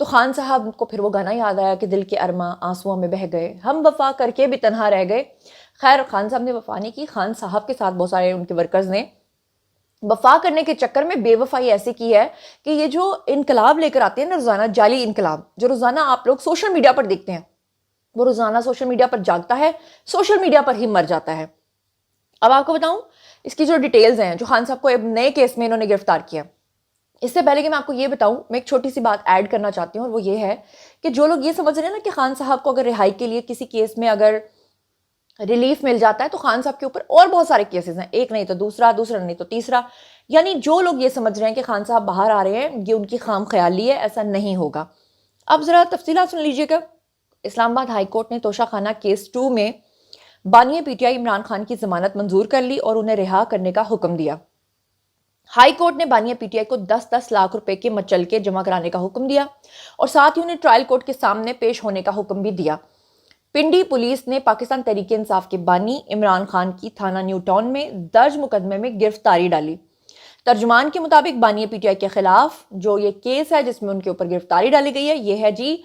تو خان صاحب کو پھر وہ گانا یاد آیا کہ دل کے ارماں آنسوؤں میں بہہ گئے، ہم وفا کر کے بھی تنہا رہ گئے۔ خیر خان صاحب نے وفا نہیں کی، خان صاحب کے ساتھ بہت سارے ان کے ورکرز نے وفا کرنے کے چکر میں بے وفائی ایسی کی ہے کہ یہ جو انقلاب لے کر آتے ہیں نا روزانہ، جعلی انقلاب جو روزانہ آپ لوگ سوشل میڈیا پر دیکھتے ہیں، وہ روزانہ سوشل میڈیا پر جاگتا ہے، سوشل میڈیا پر ہی مر جاتا ہے۔ اب آپ کو بتاؤں اس کی جو ڈیٹیلز ہیں جو خان صاحب کو ایک نئے کیس میں انہوں نے گرفتار کیا۔ اس سے پہلے کہ میں آپ کو یہ بتاؤں، میں ایک چھوٹی سی بات ایڈ کرنا چاہتی ہوں، اور وہ یہ ہے کہ جو لوگ یہ سمجھ رہے ہیں نا کہ خان صاحب کو اگر رہائی کے لیے کسی کیس میں اگر ریلیف مل جاتا ہے تو خان صاحب کے اوپر اور بہت سارے کیسز ہیں، ایک نہیں تو دوسرا، دوسرا نہیں تو تیسرا، یعنی جو لوگ یہ سمجھ رہے ہیں کہ خان صاحب باہر آ رہے ہیں یہ ان کی خام خیالی ہے، ایسا نہیں ہوگا۔ اب ذرا تفصیلات سن لیجئے گا۔ اسلام آباد ہائی کورٹ نے توشہ خانہ کیس 2 میں بانی P T I Imran Khan کی ضمانت منظور کر لی اور انہیں رہا کرنے کا حکم دیا۔ ہائی کورٹ نے بانیہ پی ٹی آئی کو 10-10 لاکھ روپے کے مچلکے جمع کرانے کا حکم دیا اور ساتھ ہی انہیں ٹرائل کورٹ کے سامنے پیش ہونے کا حکم بھی دیا۔ پنڈی پولیس نے پاکستان تحریک انصاف کے بانی عمران خان کی تھانہ نیو ٹاؤن میں درج مقدمے میں گرفتاری ڈالی۔ ترجمان کے مطابق بانیہ پی ٹی آئی کے خلاف جو یہ کیس ہے جس میں ان کے اوپر گرفتاری ڈالی گئی ہے، یہ ہے جی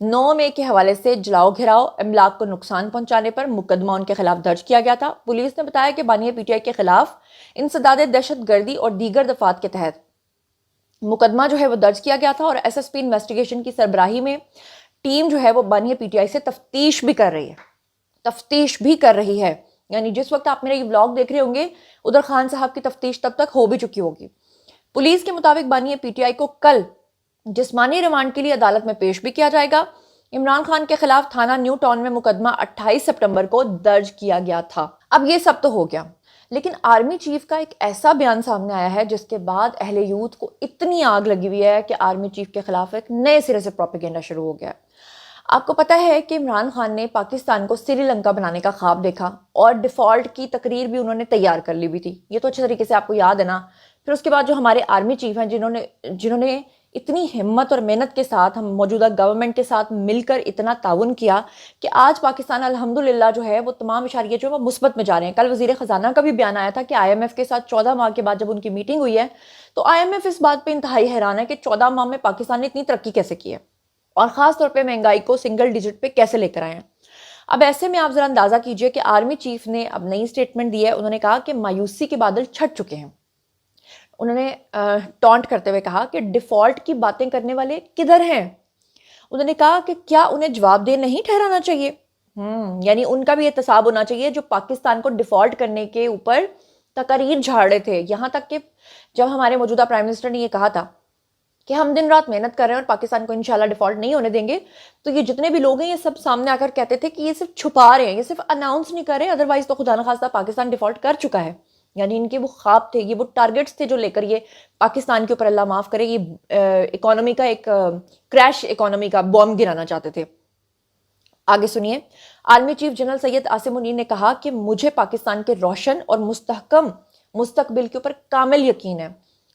9 مئی کے حوالے سے جلاؤ گھراؤ، املاک کو نقصان پہنچانے پر مقدمہ ان کے خلاف درج کیا گیا تھا۔ پولیس نے بتایا کہ بانیہ پی ٹی آئی کے خلاف انسداد دہشت گردی اور دیگر دفعات کے تحت مقدمہ جو ہے وہ درج کیا گیا تھا، اور ایس ایس پی انویسٹیگیشن کی سربراہی میں ٹیم جو ہے وہ بانیہ پی ٹی آئی سے تفتیش بھی کر رہی ہے، یعنی جس وقت آپ میرا یہ ولاگ دیکھ رہے ہوں گے ادھر خان صاحب کی تفتیش تب تک ہو بھی چکی ہوگی۔ پولیس کے مطابق بانیہ پی ٹی آئی کو کل جسمانی ریمانڈ کے لیے عدالت میں پیش بھی کیا جائے گا۔ عمران خان کے خلاف تھانہ نیو ٹاؤن میں مقدمہ 28 سپٹمبر کو درج کیا گیا تھا۔ اب یہ سب تو ہو گیا، لیکن آرمی چیف کا ایک ایسا بیان سامنے آیا ہے جس کے بعد اہل یوتھ کو اتنی آگ لگی ہوئی ہے کہ آرمی چیف کے خلاف ایک نئے سرے سے پروپیگنڈا شروع ہو گیا ہے۔ آپ کو پتہ ہے کہ عمران خان نے پاکستان کو سری لنکا بنانے کا خواب دیکھا اور ڈیفالٹ کی تقریر بھی انہوں نے تیار کر لی بھی تھی، یہ تو اچھے طریقے سے آپ کو یاد ہے نا۔ پھر اس کے بعد جو ہمارے آرمی چیف ہیں جنہوں نے اتنی ہمت اور محنت کے ساتھ ہم موجودہ گورنمنٹ کے ساتھ مل کر اتنا تعاون کیا کہ آج پاکستان الحمدللہ جو ہے وہ تمام اشاریہ جو ہے وہ مثبت میں جا رہے ہیں۔ کل وزیر خزانہ کا بھی بیان آیا تھا کہ آئی ایم ایف کے ساتھ 14 ماہ کے بعد جب ان کی میٹنگ ہوئی ہے تو آئی ایم ایف اس بات پہ انتہائی حیران ہے کہ 14 ماہ میں پاکستان نے اتنی ترقی کیسے کی ہے اور خاص طور پہ مہنگائی کو سنگل ڈیجٹ پہ کیسے لے کر آئے ہیں۔ اب ایسے میں آپ ذرا اندازہ کیجئے کہ آرمی چیف نے اب نئی سٹیٹمنٹ دی ہے۔ انہوں نے کہا کہ مایوسی کے بادل چھٹ چکے ہیں۔ انہوں نے ٹونٹ کرتے ہوئے کہا کہ ڈیفالٹ کی باتیں کرنے والے کدھر ہیں؟ انہوں نے کہا کہ کیا انہیں جواب دہ نہیں ٹھہرانا چاہیے؟ یعنی ان کا بھی احتساب ہونا چاہیے جو پاکستان کو ڈیفالٹ کرنے کے اوپر تقاریر جھاڑ رہے تھے، یہاں تک کہ جب ہمارے موجودہ پرائم منسٹر نے یہ کہا تھا کہ ہم دن رات محنت کر رہے ہیں اور پاکستان کو انشاءاللہ ڈیفالٹ نہیں ہونے دیں گے، تو یہ جتنے بھی لوگ ہیں یہ سب سامنے آ کر کہتے تھے کہ یہ صرف چھپا رہے ہیں، یہ صرف اناؤنس نہیں کر رہے، ادروائز تو خدا نخواستہ پاکستان ڈیفالٹ کر چکا ہے۔ یعنی ان کے وہ خواب تھے، یہ وہ ٹارگٹس تھے جو لے کر یہ پاکستان کے اوپر اللہ معاف کرے یہ اکانومی کا ایک کریش اکانومی کا بوم گرانا چاہتے تھے۔ آگے سنیے، army chief general Syed Asim Munir نے کہا کہ مجھے پاکستان کے روشن اور مستحکم مستقبل کے اوپر کامل یقین ہے۔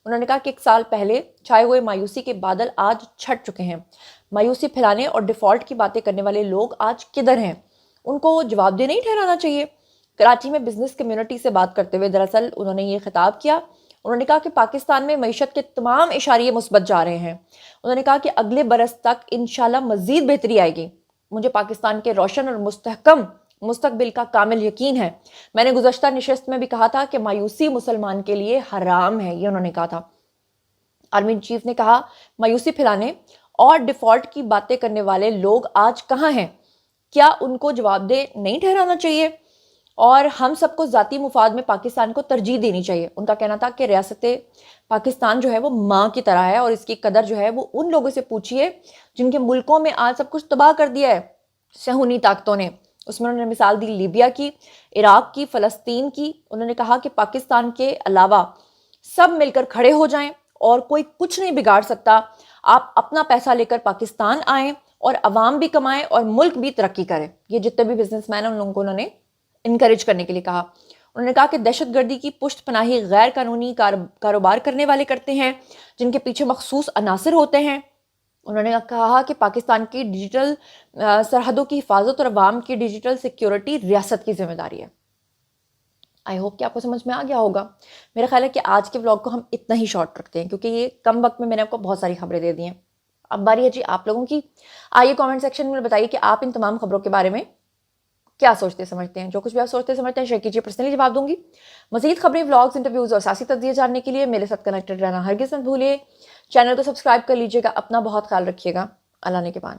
انہوں نے کہا کہ 1 سال پہلے چھائے ہوئے مایوسی کے بادل آج چھٹ چکے ہیں۔ مایوسی پھیلانے اور ڈیفالٹ کی باتیں کرنے والے لوگ آج کدھر ہیں؟ ان کو جواب دہ نہیں ٹھہرانا چاہیے۔ کراچی میں بزنس کمیونٹی سے بات کرتے ہوئے دراصل انہوں نے یہ خطاب کیا۔ انہوں نے کہا کہ پاکستان میں معیشت کے تمام اشاریے مثبت جا رہے ہیں۔ انہوں نے کہا کہ اگلے برس تک انشاءاللہ مزید بہتری آئے گی۔ مجھے پاکستان کے روشن اور مستحکم مستقبل کا کامل یقین ہے۔ میں نے گزشتہ نشست میں بھی کہا تھا کہ مایوسی مسلمان کے لیے حرام ہے، یہ انہوں نے کہا تھا۔ آرمی چیف نے کہا مایوسی پھیلانے اور ڈیفالٹ کی باتیں کرنے والے لوگ آج کہاں ہیں؟ کیا ان کو جواب دہ نہیں ٹھہرانا چاہیے؟ اور ہم سب کو ذاتی مفاد میں پاکستان کو ترجیح دینی چاہیے۔ ان کا کہنا تھا کہ ریاست پاکستان جو ہے وہ ماں کی طرح ہے اور اس کی قدر جو ہے وہ ان لوگوں سے پوچھیے جن کے ملکوں میں آج سب کچھ تباہ کر دیا ہے صہیونی طاقتوں نے۔ اس میں انہوں نے مثال دی لیبیا کی، عراق کی، فلسطین کی۔ انہوں نے کہا کہ پاکستان کے علاوہ سب مل کر کھڑے ہو جائیں اور کوئی کچھ نہیں بگاڑ سکتا۔ آپ اپنا پیسہ لے کر پاکستان آئیں اور عوام بھی کمائیں اور ملک بھی ترقی کرے۔ یہ جتنے بھی بزنس مین ہیں ان لوگوں کو انہوں نے انکریج کرنے کے لیے کہا۔ انہوں نے کہا کہ دہشت گردی کی پشت پناہی غیر قانونی کاروبار کرنے والے کرتے ہیں جن کے پیچھے مخصوص عناصر ہوتے ہیں۔ انہوں نے کہا کہ پاکستان کی ڈیجیٹل سرحدوں کی حفاظت اور عوام کی ڈیجیٹل سیکیورٹی ریاست کی ذمہ داری ہے۔ آئی ہوپ کہ آپ کو سمجھ میں آ گیا ہوگا۔ میرا خیال ہے کہ آج کے ولاگ کو ہم اتنا ہی شارٹ رکھتے ہیں کیونکہ یہ کم وقت میں نے آپ کو بہت ساری خبریں دے دی ہیں۔ اب باری ہے جی آپ لوگوں کی. آئیے کامنٹ سیکشن میں بتائیے کہ آپ ان تمام خبروں کے بارے میں کیا سوچتے سمجھتے ہیں. جو کچھ بھی آپ سوچتے سمجھتے ہیں شیئر کیجیے, پرسنلی جواب دوں گی. مزید خبریں, ولاگز, انٹرویوز اور سیاسی تجزیے جاننے کے لیے میرے ساتھ کنیکٹڈ رہنا ہرگز مت بھولیے. چینل کو سبسکرائب کر لیجیے گا. اپنا بہت خیال رکھیے گا. اللہ نے کے بان.